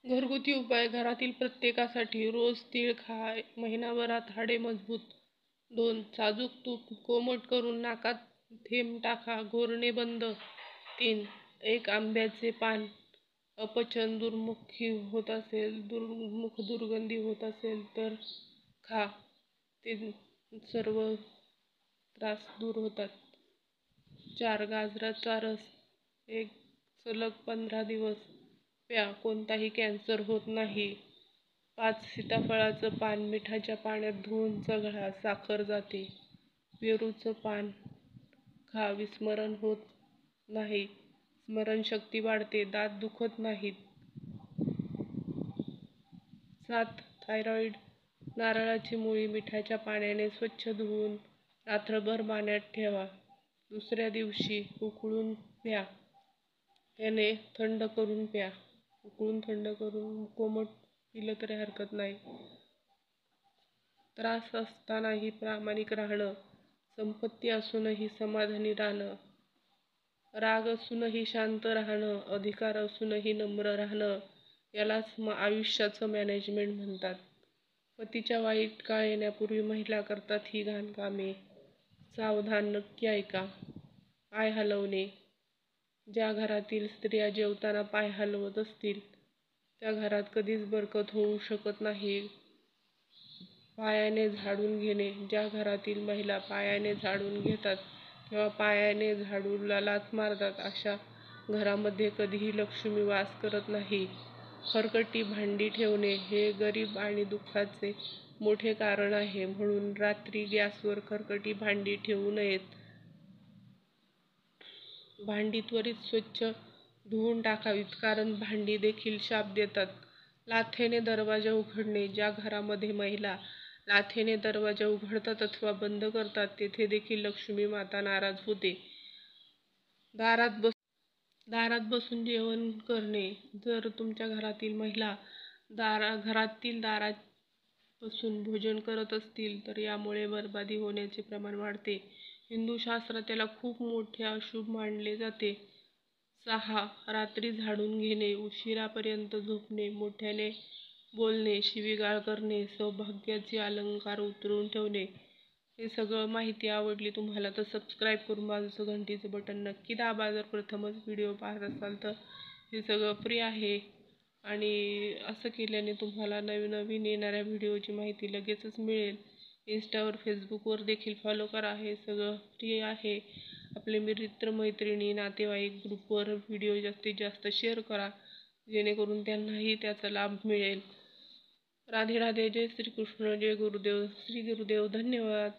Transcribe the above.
घरगुती उपाय घरातील प्रत्येकासाठी. रोज तीळ खा. महिनाभरात हाडे मजबूत. 2. साजूक तूप कोमट करून नाकात थेंब टाका. घोरणे बंद. 3. एक आंब्याचे पान. अपचन, दुर्गंधी होत असेल तर खा. ते सर्व त्रास दूर होतात. 4. गाजराचा रस. एक सलग 15 दिवस प्या. कोणताही कॅन्सर होत नाही. 5. सीताफळाचं पान मिठाच्या पाण्यात धुवून चघळा. साखर जाते. पेरूचं पान खा. विस्मरण होत नाही. स्मरणशक्ती वाढते. दात दुखत नाहीत. 7. थायरॉईड. नारळाची मुळी मिठाच्या पाण्याने स्वच्छ धुवून रात्रभर पाण्यात ठेवा. दुसऱ्या दिवशी उकळून प्या. त्याने थंड करून प्या. थंड करून कोमट पिलं तरी हरकत नाही. त्रास असतानाही प्रामाणिक राहणं. संपत्ती असूनही समाधानी राहणं. राग असूनही शांत राहणं. अधिकार असूनही नम्र राहणं. यालाच आयुष्याचं मॅनेजमेंट म्हणतात. पतीच्या वाईट काळ येण्यापूर्वी महिला करतात ही घाण कामे. सावधान. नक्की ऐका. पाय हलवणे. ज्या घरातील स्त्रिया जेवताना पाय हलवत असतील त्या घरात कधीच बरकत होऊ शकत नाही. पायाने झाडून घेणे. ज्या घरातील महिला पायाने झाडून घेतात किंवा पायाने झाडूला लाथ मारतात अशा घरामध्ये कधीही लक्ष्मी वास करत नाही. खरकटी भांडी ठेवणे हे गरीब आणि दुःखाचे मोठे कारण आहे. म्हणून रात्री गॅसवर खरकटी भांडी ठेवू नयेत. भांडी त्वरित स्वच्छ धुवून टाकावीत, कारण भांडी देखील शाप देतात. लाथेने दरवाजा उघडणे. ज्या घरामध्ये महिला लाथेने दरवाजा उघडतात अथवा बंद करतात तेथे देखील लक्ष्मी माता नाराज होते. दारात बसून जेवण करणे. जर तुमच्या घरातील महिला घरातील दारात बसून भोजन करत असतील तर यामुळे बरबादी होण्याचे प्रमाण वाढते. हिंदू शास्त्रात याला खूप मोठे अशुभ मानले जाते. 6. रात्री झाडून घेणे. उशिरापर्यंत झोपणे, मोठ्याने बोलणे, शिवीगाळ करणे, सौभाग्याचे अलंकार उतरवून ठेवणे. हे सगळं माहिती आवडली तुम्हाला तर सबस्क्राईब करून बाजूचं घंटीचं बटन नक्की दाबा. जर प्रथमच व्हिडिओ पाहत असाल तर हे सगळं फ्री आहे आणि असं केल्याने तुम्हाला नवीन येणाऱ्या व्हिडिओची माहिती लगेचच मिळेल. इंस्टावर फेसबुकवर देखील फॉलो करा. हे सगळं फ्री आहे. आपले मित्रमैत्रिणी नातेवाईक ग्रुपवर व्हिडिओ जास्तीत जास्त शेअर करा जेणेकरून त्यांनाही त्याचा लाभ मिळेल. राधे राधे. जय श्री कृष्ण. जय गुरुदेव. श्री गुरुदेव. धन्यवाद.